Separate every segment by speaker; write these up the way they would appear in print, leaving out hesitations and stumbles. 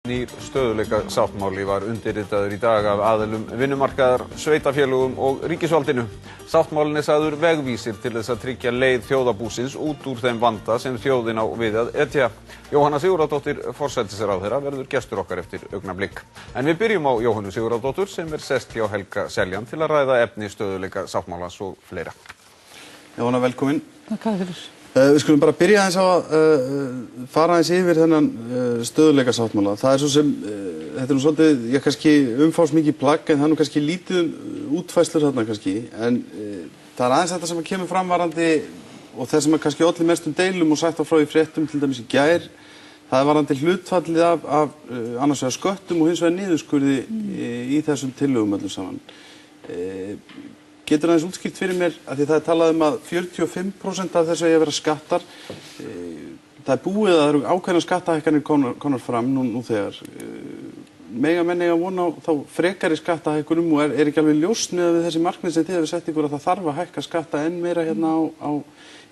Speaker 1: Nýr stöðugleikasáttmáli var undirritaður í dag af aðilum vinnumarkaðar, sveitarfélögum og ríkisvaldinu. Sáttmálinn er sagður vegvísir til þess að tryggja leið þjóðarbúsins út úr þeim vanda sem þjóðin á við að etja. Jóhanna Sigurðardóttir, forsætisráðherra, verður gestur okkar eftir augnablik. En við byrjum á Jóhannu Sigurðardóttur sem sest hjá Helga Seljan til að ræða efni stöðugleikasáttmálans og fleira.
Speaker 2: Jóhanna, velkomin.
Speaker 3: Takk fyrir.
Speaker 2: Við skulum bara byrja aðeins á að fara aðeins yfir þennan stöðugleikasáttmála. Það svo sem, þetta nú svolítið, kannski umfangsmikið plagg, en það nú kannski lítið útfærslur þarna kannski. En það aðeins þetta sem kemur fram varðandi, og það sem kannski olli mestum deilum og sagt á frá í fréttum, til dæmis í gær, það varðandi hlutfallið af annars vegar sköttum og hins vegar niðurskurði í þessum tillögum öllum saman. Getur aðeins útskýrt fyrir mér, að því það talað að 45% af þessu eigi að vera skattar. Það búið að það eru ákveðnar skattahækkanir komnar fram nú þegar. Mega menn eiga vona á þá frekari skattahækkunum og er ekki alveg ljóst með við þessi markmið sem þið hefur sett ykkur að það þarf að hækka skatta enn meira hérna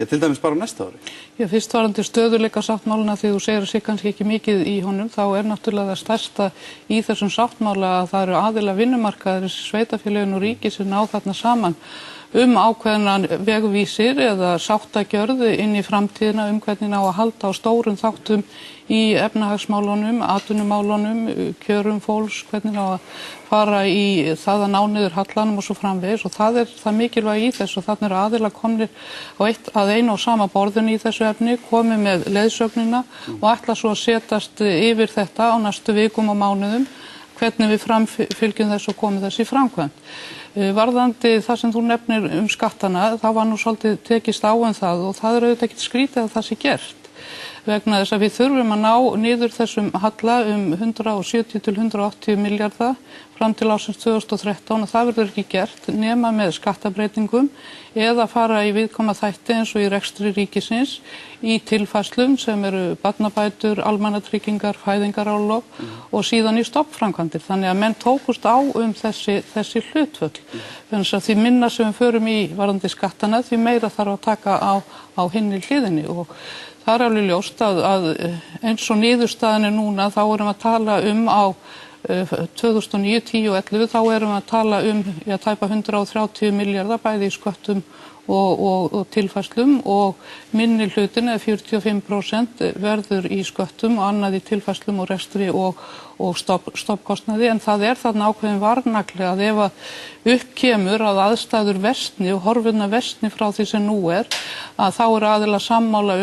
Speaker 2: til dæmis bara á næsta ári?
Speaker 3: Já, fyrst varðandi stöðugleikasáttmálana, því þú segir að sé kannski ekki mikið í honum, þá er náttúrulega það stærsta í þessum sáttmála að það eru aðila vinnumarkaðar, sveitarfélögin og ríki sem ná þarna saman ákveðnan vegvísir eða sáttagjörð inn í framtíðina hvernig ná að halda á stórum þáttum í efnahagsmálunum, atvinnumálunum, kjörum fólks, hvernig ná að fara í það að ná niður hallanum og svo framvegis, og það er það mikilvæg í þessu, og þarna eru aðilar komnir að einu og sama borðinu í þessu efni, komið með leiðsögnina og ætla svo að setjast yfir þetta á næstu vikum og mánuðum, hvernig við framfylgjum þessu og komum þessu í framkvæmd. Varðandi það sem þú nefnir skattana, það var nú svolítið tekist á það og það er auðvitað ekkert skrítið að það sé gert. Vegna þess að við þurfum að ná niður þessum halla 170 til 180 milljarða fram til ársins 2013 og það verður ekki gert nema með skattabreitingum eða fara í viðkoma þætti eins og í rekstri ríkisins í tilfærslum sem eru barnabætur, almannatryggingar, fæðingarorlof og síðan í stofnframkvæmdir. Þannig að menn tókust á þessi hlutföll. Þannig að því minna sem við förum í varðandi skattana, því meira þarf að taka á hinni hliðinni og það er alveg ljóst að eins og niðurstaðan er núna, þá erum við að tala á 2009, 10 og 11, þá erum við að tala tæpa 130 milljarða bæði í sköttum og tilfærslum og minni hlutin eða 45% verður í sköttum og annað í tilfærslum og rekstri og stofnkostnaði, en það er þarna ákveðin varnagli að ef að upp kemur að aðstæður versni og horfurnar versni frá því sem nú að þá eru aðilar sammála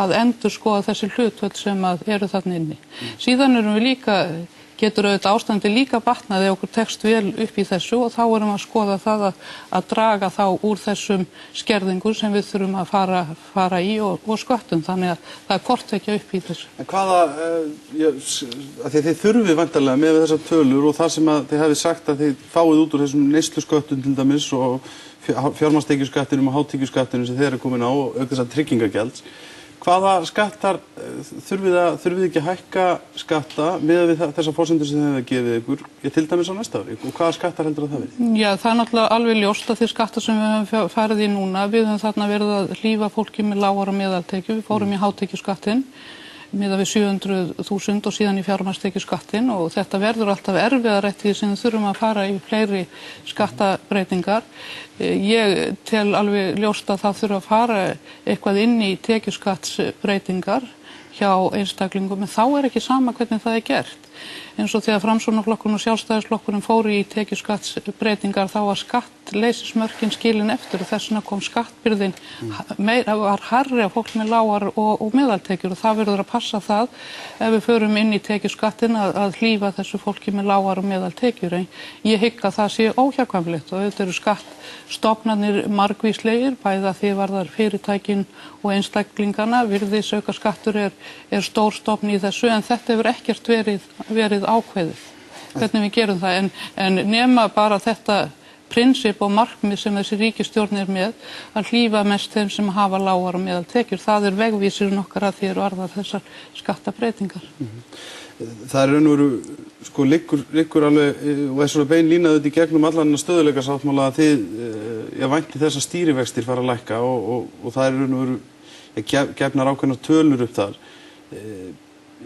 Speaker 3: að endurskoða þessi hlutföll sem eru þarna inni. Síðan erum við getur auðvitað ástandi líka batnað ef okkur tekst vel upp í þessu og þá erum við að skoða það að draga þá úr þessum skerðingum sem við þurfum að fara í og sköttum, þannig að það er hvort ekki upp í þessu.
Speaker 2: En þið þurfið væntanlega með þessar tölur og það sem þið hafið sagt að þið fáið út úr þessum neyslusköttum til dæmis og fjármagnstekjuskattinum og hátekjuskattinum sem þið eru komin á og auk þess að tryggingagjalds. Hvaða skattar þurfið ekki að hækka skatta með þessar forsendur sem þið hefur gefið ykkur til dæmis á næsta ári? Og hvaða skattar heldur það verið? Já,
Speaker 3: það er náttúrulega alveg ljóst að þeir skattar sem við höfum farið í núna, við höfum þarna verið að hlífa fólki með lágar og meðaltekjur. Við fórum í hátekjuskattinn miðað við 700.000 og síðan í fjármagnstekjuskattinn og þetta verður alltaf erfiðara eftir því sem við þurfum að fara í fleiri skattabreytingar. Ég tel alveg ljóst að það þurfa að fara eitthvað inn í tekjuskattsbreytingar hjá einstaklingum, en þá er ekki sama hvernig það er gert. Eins og þegar Framsóknarflokkurinn og Sjálfstæðisflokkurinn fóru í tekjuskattsbreytingar þá var skattleysismörkin skilin eftir og þess vegna kom skattbyrðin var hærri af fólk með lágar og meðaltekjur og það verður að passa það ef við förum inn í tekjuskattin að hlífa þessu fólki með lágar og meðaltekjur. Ég hygg að það sé óhjákvæmilegt og auðvitað eru skattstofnarnir margvíslegir, bæði að því varðar fyrirtækin og einstaklingana, virðisaukaskattur er stór stofn í þessu en þetta hefur ekkert verið ákveðið hvernig við gerum það en nema bara þetta prinsip og markmið sem þessi ríkisstjórn er með að hlífa mest þeim sem hafa lágar og meðaltekjur. Það er vegvísirinn okkar að því varðar þessar skattabreytingar.
Speaker 2: Það er raun og veru liggur alveg og er svona bein línaðið í gegnum allan stöðugleikasáttmála að þið vænti þess að stýrivextir fara að lækka og það er raun og veru gefnar ákveðnar tölur upp þar.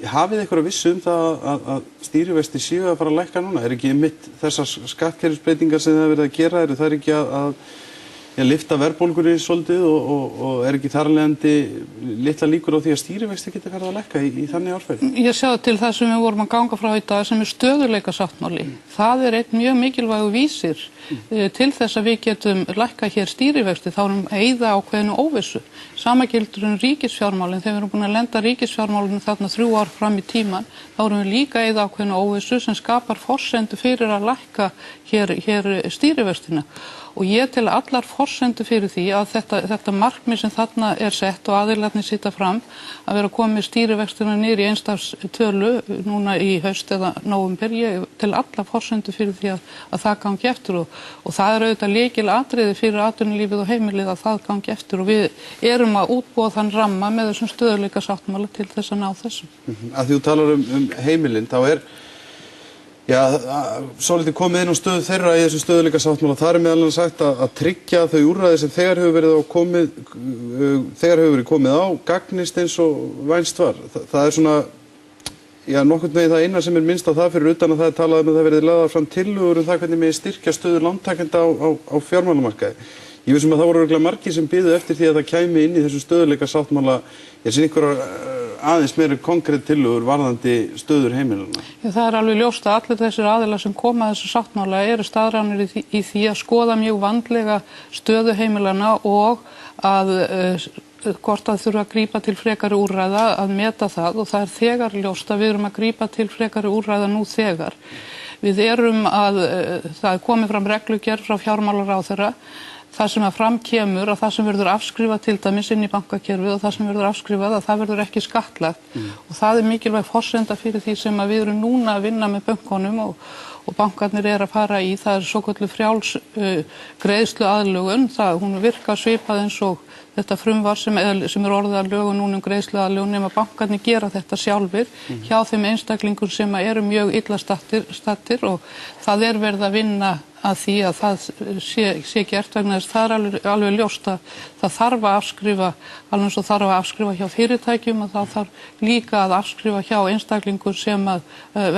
Speaker 2: hafið einhverja vissu það að stýrivextir séu að fara að lækka núna? Ekki mitt þessar skattkerfisbreytingar sem það verið að gera, eru það ekki að lyfta verðbólgunni svolítið og ekki þar af leiðandi litla líkur á því að stýrivextir geti farið að lækka í þannig árferði?
Speaker 3: Ég sjá til það sem við vorum að ganga frá í dag sem stöðugleikasáttmáli. Það einn mjög mikilvægur vísir til þess að við getum lækka hér stýrivexti, þá erum eyða ákveðinu óvissu. Sama gildur ríkisfjármálin, þegar við erum búin að lenda ríkisfjármálinu þarna 3 ár fram í tíman, þá erum við líka eyða ákveðinu óvissu sem skapar forsendu fyrir að lækka hér stýrivextina. Og ég tel allar forsendur fyrir því að þetta markmið sem þarna sett og aðilarnir sitja fram að vera komið stýrivextina niður í einstafstölu núna í haust eða nóvember, ég tel allar forsendur fyrir því að það gangi eftir og það auðvitað lykilatriði fyrir atvinnulífið og heimilið að það gangi eftir og við erum að útbúa þann ramma með þessum stöðugleikasáttmála til þess að ná þessum.
Speaker 2: Að því þú talar heimilin, þá svolítið komið inn á stöðu þeirra í þessu stöðugleikasáttmála. Það meðal annars sagt að tryggja þau úrræði sem þegar hefur verið komið á gagnist eins og vænst var. Það svona, nokkurn veginn það eina sem minnst á það fyrir utan að það talað að það verið lagðar fram tillögur það hvernig megi styrkja stöðu lántakenda á fjármálamarkaði. Ég veist að það voru örugglega margir sem biðu eftir því að það kæmi inn í þessu stöðugleikasáttmála sem einhverjar aðeins meira konkrét tillögur varðandi stöður heimilanna.
Speaker 3: Það alveg ljóst að allir þessir aðilar sem koma að þessu sáttmála eru staðráðnir í því að skoða mjög vandlega stöðu heimilanna og að hvort að þurfa að grípa til frekari úrræða, að meta það og það þegar ljóst að við erum að grípa til frekari úrræða nú þegar. Við erum það komið fram reglugerð frá fjármálaráðherra það sem að framkemur að það sem verður afskrifað til dæmis inn í bankakerfið og það sem verður afskrifað að það verður ekki skattlagt og það mikilvæg forsenda fyrir því sem að við erum núna að vinna með bönkunum og bankarnir að fara í, það svokölluð frjáls greiðslu aðlögun, hún virkar svipað eins og þetta frumvarp sem orðið að lögum núna greiðslu aðlögun nema bankarnir gera þetta sjálfir hjá þeim einstaklingum sem eru mjög illa stattir og það verið að vinna að því að það sé gert vegna þess það alveg ljóst að það þarf að afskrifa alveg eins og þarf að afskrifa hjá fyrirtækjum og það þarf líka að afskrifa hjá einstaklingum sem að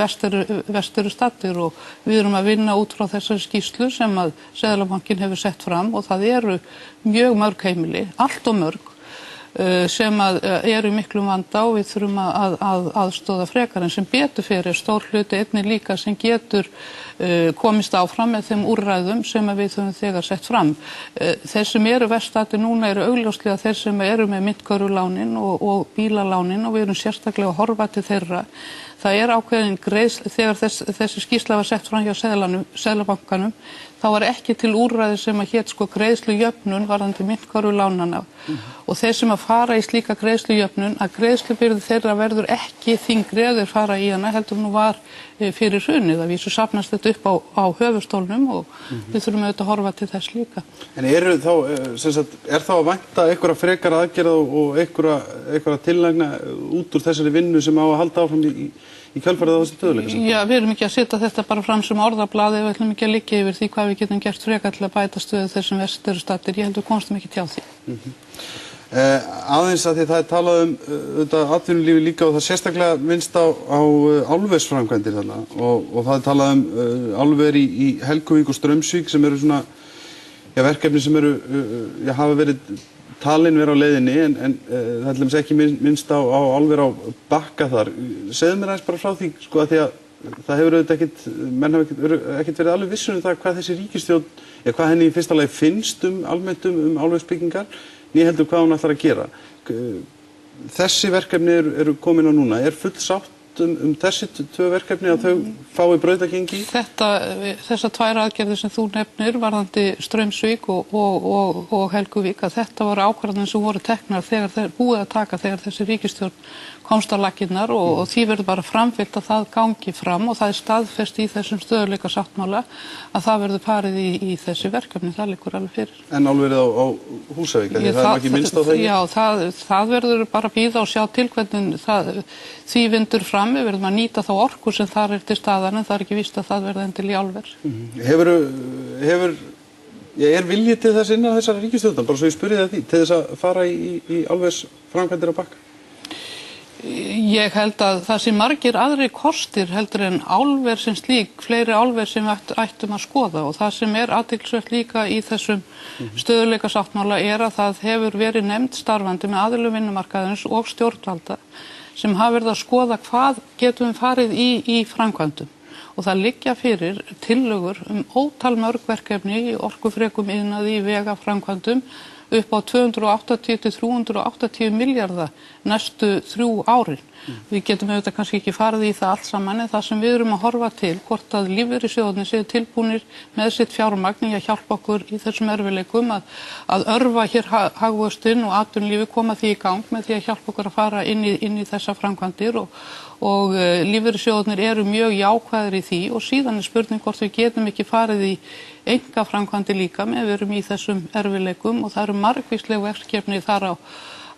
Speaker 3: verst eru stattir og við erum að vinna út frá þessari skýrslu sem að Seðlabankinn hefur sett fram og það eru mjög mörg heimili, allt og mörg sem að eru í miklum vanda og við þurfum að aðstoða frekar en sem betur fyrir stór hluti einnig líka sem getur komist áfram með þeim úrræðum sem við höfum þegar sett fram. Þeir sem eru verst stattir núna eru augljóslega þeir sem eru með myntkörfulánin og bílalánin og við erum sérstaklega að horfa til þeirra. Það ákveðin greiðsla, þegar þessi skýrsla var sett fram hjá Seðlabankanum, þá var ekki til úrræði sem að hét greiðslujöfnun varðandi myntkörfulánanna og þeir sem að fara í slíka greiðslujöfnun að greiðslubyrði þeirra verður ekki þyngri ef þeir fara í hana heldur nú var fyrir hrunið að vísu safnast þetta upp á höfuðstólnum og við þurfum auðvitað að horfa til þess líka. En
Speaker 2: er þá að vænta einhverja frekara aðgerða og einhverja tilnægna út úr þessari vinnu sem á að halda áfram í kjölfarið á þessum stöðugleika?
Speaker 3: Já, við erum ekki að setja þetta bara fram sem orðablaði og við ætlum ekki að liggja yfir því hvað við getum gert frekar til að bæta stöðu þeir sem verst eru stattir. Ég held við komstum ekki hjá því.
Speaker 2: Aðeins að því það talað atvinnulífi líka og það sérstaklega minnst á álversframkvæmdir þarna og það talað álver í Helguvík og Straumsvík sem eru svona verkefni sem hafa verið talin vera á leiðinni en það er ekki minnst á álver á Bakka þar. Segðu mér aðeins bara frá því að því að það hefur auðvitað menn hafa ekkert verið alveg vissur það hvað þessi ríkisstjórn, hvað henni í fyrsta lagi finnst almennt álversbyggingar né heldur hvað hún ætlar að gera. Þessi verkefni eru komin á núna. Er full sátt þessi tvö verkefni að þau fái brautargengi? Þessar tvær aðgerðir sem þú nefnir varðandi Straumsvík og Helguvík að þetta voru ákvarðanir sem voru teknar þegar þeir búið að taka þegar þessi ríkisstjórn komst á laggirnar og því verður bara framfylgt að það gangi fram og það staðfest í þessum stöðugleikasáttmála að það verður farið í þessi verkefni, það liggur alveg fyrir. En álverið á Húsavík, það ekki minnst á það? Já, það verður bara bíða og sjá til hvernig því vindur fram, við verðum að nýta þá orku sem þar til staðar en það ekki víst að það verður endil í álver. Er viljið til þess innan þessara ríkisstjórnar, bara svo ég spurði það því, til þess að fara í álversframkvæmdir á Bakka?
Speaker 3: Ég held að það sé margir aðrir kostir heldur en álver sem slík, fleiri álver sem við ættum að skoða og það sem athyglisvert líka í þessum stöðugleikasáttmála að það hefur verið nefnd starfandi með aðilum vinnumarkaðarins og stjórnvalda sem hafa verið að skoða hvað getum við farið í framkvæmdum og það liggja fyrir tillögur ótal mörg verkefni í orkufrekum iðnaði í vegaframkvæmdum upp á 280 til 380 milljarða næstu 3 árin. Við getum auðvitað kannski ekki farið í það allt saman en það sem við erum að horfa til hvort að lífeyrissjóðirnir séu tilbúnir með sitt fjármagn í að hjálpa okkur í þessum erfiðleikum að örva hér hagvöxtinn og atvinnulífið koma því í gang með því að hjálpa okkur að fara inn í þessa framkvæmdir og lífeyrissjóðirnir eru mjög jákvæðir í því og síðan spurning hvort við getum ekki farið í einkaframkvæmdir líka með við erum í þessum erfiðleikum og það eru margvísleg verkefni þar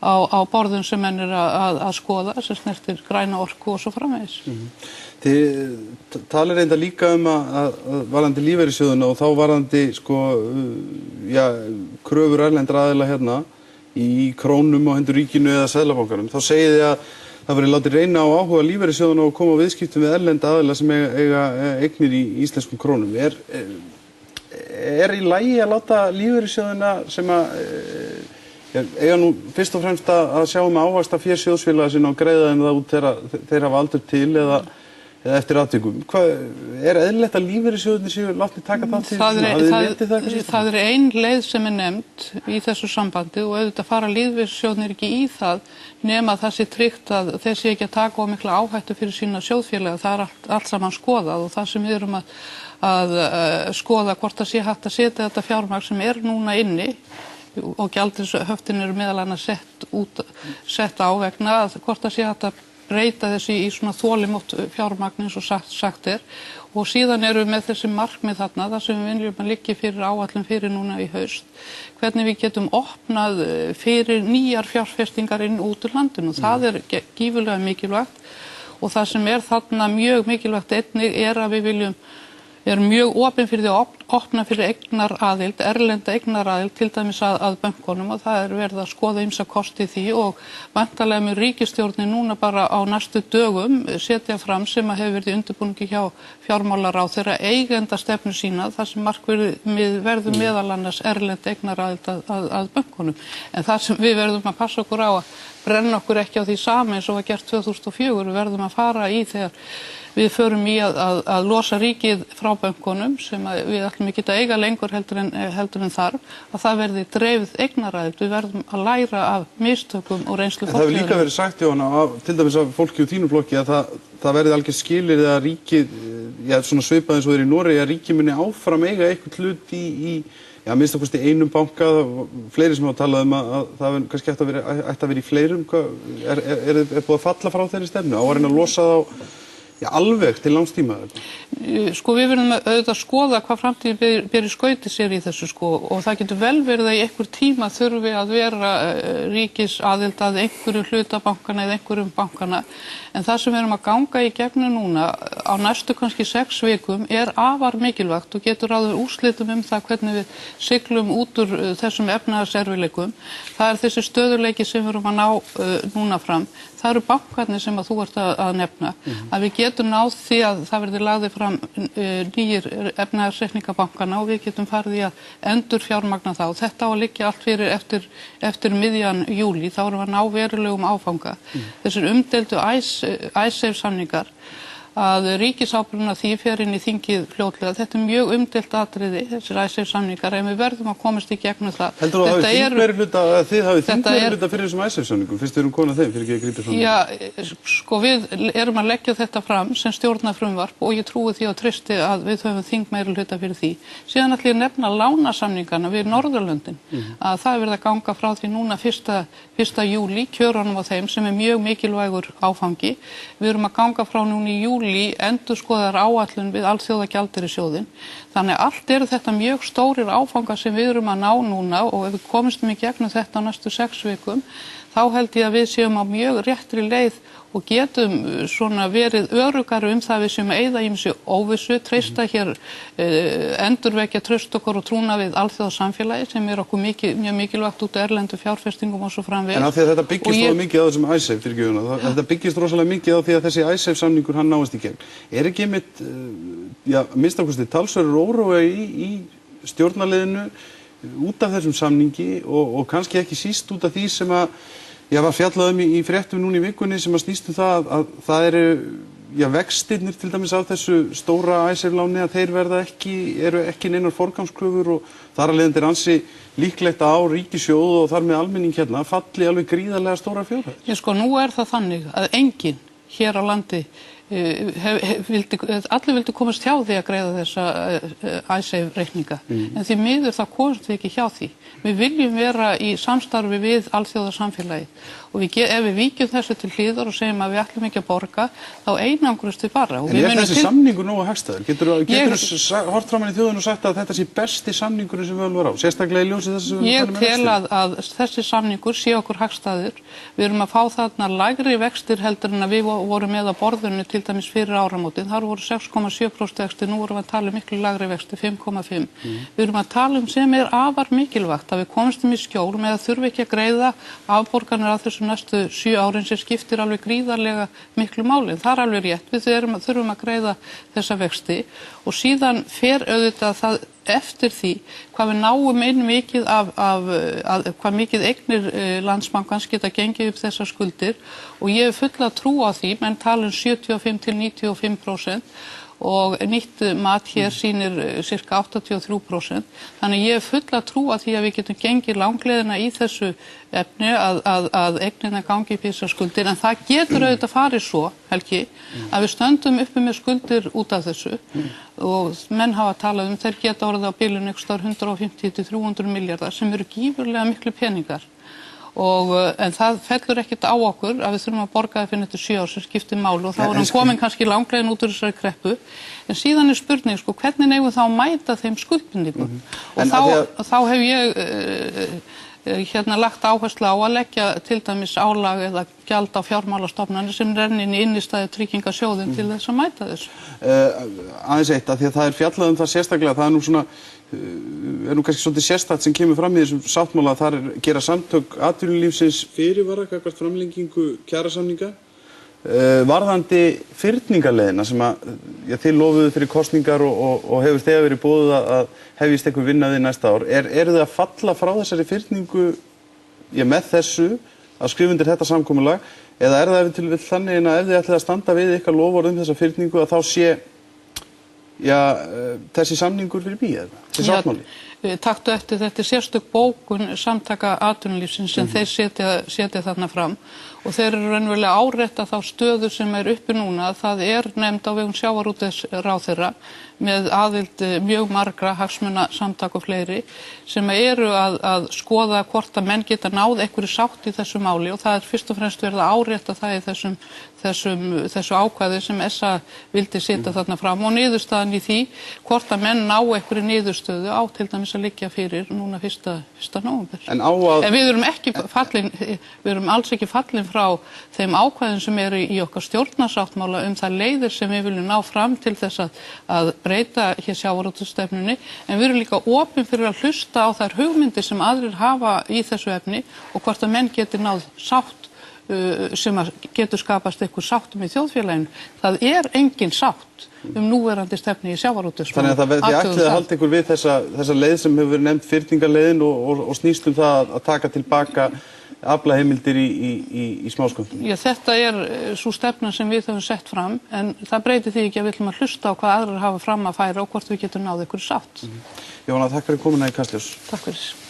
Speaker 3: á borðum sem menn að skoða sem snertir græna orku og svo framvegis.
Speaker 2: Þið talir reynda líka að varðandi lífeyrissjóðuna og þá varðandi kröfur erlendra aðila hérna í krónum á hendur ríkinu eða seðlabankanum. Þá segið þið að það verið látið reyna á áhuga lífeyrissjóðuna og koma á viðskiptum við erlenda aðila sem eiga eignir í íslenskum krónum. Er í lagi að láta lífeyrissjóðuna sem eiga nú fyrst og fremst að sjá ávaxta fé sjóðsfélaga sinna og greiða þeim það út þeir hafa aldur til eða eftir atvikum. Er eðlilegt að lífeyrissjóðirnir séu látnir taka það til?
Speaker 3: Það ein leið sem nefnd í þessu sambandi og auðvitað fara lífeyrissjóðirnir ekki í það nema það sé tryggt að þeir sé ekki að taka of mikla áhættu fyrir sína sjóðfélaga. Það allt saman skoðað og það sem við erum að skoða hvort það sé hægt að setja þetta fjármagn sem núna inni og gjaldeyrishöftin eru meðal annars sett á vegna að hvort það sé hægt að breyta þessi í svona þolinmótt fjármagn eins og sagt og síðan erum við með þessi markmið þarna þar sem við viljum að liggja fyrir áætlun fyrir núna í haust hvernig við getum opnað fyrir nýjar fjárfestingar inn út úr landinu. Það gífurlega mikilvægt og það sem þarna mjög mikilvægt einnig að við erum mjög opin fyrir því að opna fyrir eignaraðild, erlenda eignaraðild til dæmis að bönkunum og það verið að skoða ýmsa kosti því og væntanlega með ríkisstjórnin núna bara á næstu dögum setja fram sem að hefur verið í undirbúningi hjá fjármálaráðherra eigendastefnu sína þar sem markmiðið verður meðal annars erlend eignaraðild að bönkunum. En það sem við verðum að passa okkur á að brenna okkur ekki á því sami eins og var gert 2004, við verðum að fara í þegar við förum í að losa ríkið frá bönkunum sem við ætlum ekki að eiga lengur heldur en þarf, að það verði dreifð eignaraðild. Við verðum að læra af mistökum og reynslu fortíðarinnar.
Speaker 2: Það hefur líka verið sagt, Jóhanna, til dæmis af fólki úr þínu flokki að það verði algjör skilyrði að ríkið, svona svipað eins og þeir í Noregi, að ríkið muni áfram eiga eitthvað hlut í minnst okkur í einum banka, fleiri sem hafa talað að það kannski ætti að vera í fleirum. Er búið að falla frá þeirri stefnu á að reyna að losa þá alveg til langs tíma?
Speaker 3: Við verðum auðvitað að skoða hvað framtíðin ber í skauti sér í þessu og það getur vel verið að í einhver tíma þurfi að vera ríkisaðild að einhverju hlutabankana eða einhverjum bankana en það sem við erum að ganga í gegnum núna á næstu kannski 6 vikum afar mikilvægt og getur ráðið úrslitum það hvernig við siglum út úr þessum efnahagserfiðleikum. Það þessi stöðugleiki sem við erum að ná núna fram. Það eru bankarnir sem að þú ert að nefna að við getum náð því að það verði lagði fram nýjir efnahagsreikninga bankana og við getum farið í að endurfjármagna þá. Þetta á að liggja allt fyrir eftir miðjan júlí, þá erum við að ná verulegum áfanga. Þessir umdeildu ICE samningar að ríkisábyrgðin því fer inn í þingið fljótlega. Þetta mjög umdeilt atriði, þessir ICE samningar, en við verðum að komast í gegnum það.
Speaker 2: Heldur þú að þið hafið þingmeirihluta fyrir þessum ICE samningum, fyrst þið erum konað þeim, fyrir ekki að grípa svona?
Speaker 3: Já, við erum að leggja þetta fram sem stjórnarfrumvarp og ég trúi því og treysti að við höfum þingmeirihluta fyrir því. Síðan ætla ég að nefna lánasamningana við Norðurlöndin, að það verið að ganga frá því núna 1. júlí, kjörunum á þeim sem mjög mikilvægur áfangi. Við erum að ganga frá núna í júlí endurskoðar áætlun við Alþjóðagjaldeyrissjóðinn. Þannig allt þetta mjög stórir áfangar sem við erum að ná núna og ef við komumst í gegnum þetta á næstu 6 vikum þá held ég að við séum á mjög réttri leið og getum svona verið öruggari það við séum að eyða ýmissi óvissu, treysta hér, endurvekja traust okkar og trúna við alþjóðasamfélagi sem okkur mjög mikilvægt út af erlendu fjárfestingum og svo framvegis.
Speaker 2: En af því að þetta byggist svo mikið á þessum IceSafe, fyrirgefuna, þetta byggist rosalega mikið á því að þessi IceSafe samningur hann náist í gegn. Ekki einmitt, minnst ákvæmst talsverður órói í stjórnarliðinu út af þessum samningi og kannski ekki síst út af því sem að var fjallað í fréttum núna í vikunni sem að snýst það að það eru vextirnir til dæmis af þessu stóra IceSafe-láni að þeir eru ekki neinar forgangskröfur og þar af leiðandi ansi líklegt á ríkissjóð og þar með almenning hérna falli alveg gríðarlega stóra fjárhæðir.
Speaker 3: Sko, nú það þannig að enginn hér á landi allir vildu komast hjá því að greiða þessa IceSafe reikninga en því miður það komast við ekki hjá því. Við viljum vera í samstarfi við alþjóðasamfélagið og ef við víkjum þessu til hliðar og segjum að við ætlum ekki að borga þá einangrumst við bara.
Speaker 2: En þessi samningur nógu hagstæður? Geturðu hort framan í þjóðinu og sagt að þetta sé besti samningurinn sem við höfum verið á? Sérstaklega í ljósi þessu sem við
Speaker 3: Ég tel að þessi samningur sé okkur hagstæður. Við erum að fá þarna lægri vextir heldur en að við vorum með á borðinu til dæmis fyrir áramótin. Þar voru 6,7% vextir, nú vorum við að tala miklu lægri vextir, 5,5. Við erum að tala sem afar mikilvægt að við komstum í skjól með að þurfa ekki að greiða afborganir af þessu næstu 7 árin sem skiptir alveg gríðarlega miklu máli. Það alveg rétt, við þurfum að greiða þessa vexti og síðan fer auðvitað það eftir því hvað við náum inn mikið hvað mikið eignir Landsbankans geta gengið upp þessar skuldir og ég fulla trú á því, menn tala 75 til 95% og nýtt mat hér sýnir cirka 83%. Þannig ég fulla trú að því að við getum gengið langleiðina í þessu efni að eignina gangi upp í þessar skuldir en það getur auðvitað farið svo, Helgi, að við stöndum uppi með skuldir út af þessu og menn hafa talað þeir geta orðið á bilinu 150 til 300 milljarðar sem eru gífurlega miklu peningar. En það fellur ekkert á okkur að við þurfum að borga það fyrir þetta 7 ár sem skiptir máli og þá erum komin kannski langleiðin út úr þessari kreppu en síðan spurning hvernig eigum þá að mæta þeim skuldbindingum og þá hef ég lagt áherslu á að leggja til dæmis álag eða gjald á fjármálastofnanir sem rennin í innistæðu tryggingasjóðinn til þess að mæta þessu.
Speaker 2: Aðeins eitt að því að það fjallað það sérstaklega, það nú svona nú kannski svolítið sérstakt sem kemur fram í þessum sáttmála að þar gera samtök atvinnulífsins fyrirvara gagnvart framlengingu kjarasamninga varðandi fyrningarleiðina sem að þið lofuðu fyrir kosningar og hefur þegar verið boðið að hefjist einhver vinna við næsta ár. Eru þið að falla frá þessari fyrningu með þessu að skrifa undir þetta samkomulag eða það ef til þannig að ef þið ætlið að standa við ykkar loforð þessa fyrningu að þá sé þessi samningur fyrir bí eða þessi sáttmáli?
Speaker 3: Taktu eftir þetta sérstök bókun samtaka atvinnulífsins sem þeir setja þarna fram og þeir eru raunverulega árétta þá stöðu sem uppi núna. Það nefnd á vegum sjávarútvegsráðherra með aðild mjög margra hagsmunasamtaka og fleiri sem eru að skoða hvort að menn geta náð einhverju sátt í þessu máli og það fyrst og fremst verið að árétta það í þessu ákvæði sem SA vildi setja þarna fram og niðurstaðan í því hvort að menn ná einhverju niðurstöðu á til dæmis að liggja fyrir núna 1. nóvember. En við erum alls ekki fallin frá þeim ákvæðum sem eru í okkar stjórnarsáttmála það leiðir sem við viljum ná fram til þess að breyta hér sjávarútvegsstefnunni en við erum líka opin fyrir að hlusta á þær hugmyndir sem aðrir hafa í þessu efni og hvort að menn geti náð sátt sem getur skapast einhver sáttum í þjóðfélaginu. Það engin sátt núverandi stefni í sjávarútvegsmálum.
Speaker 2: Þannig að þið ætlið að halda ykkur við þessa leið sem hefur verið nefnd fyrningarleiðin og snýst það að taka tilbaka aflaheimildir í smáskömmtum.
Speaker 3: Þetta sú stefna sem við höfum sett fram en það breytir því ekki að við ætlum að hlusta á hvað aðrir hafa fram að færa og hvort við getum náð ykkur sátt.
Speaker 2: Jóhanna, takk fyrir komuna í Kastljós.
Speaker 3: Takk fyrir.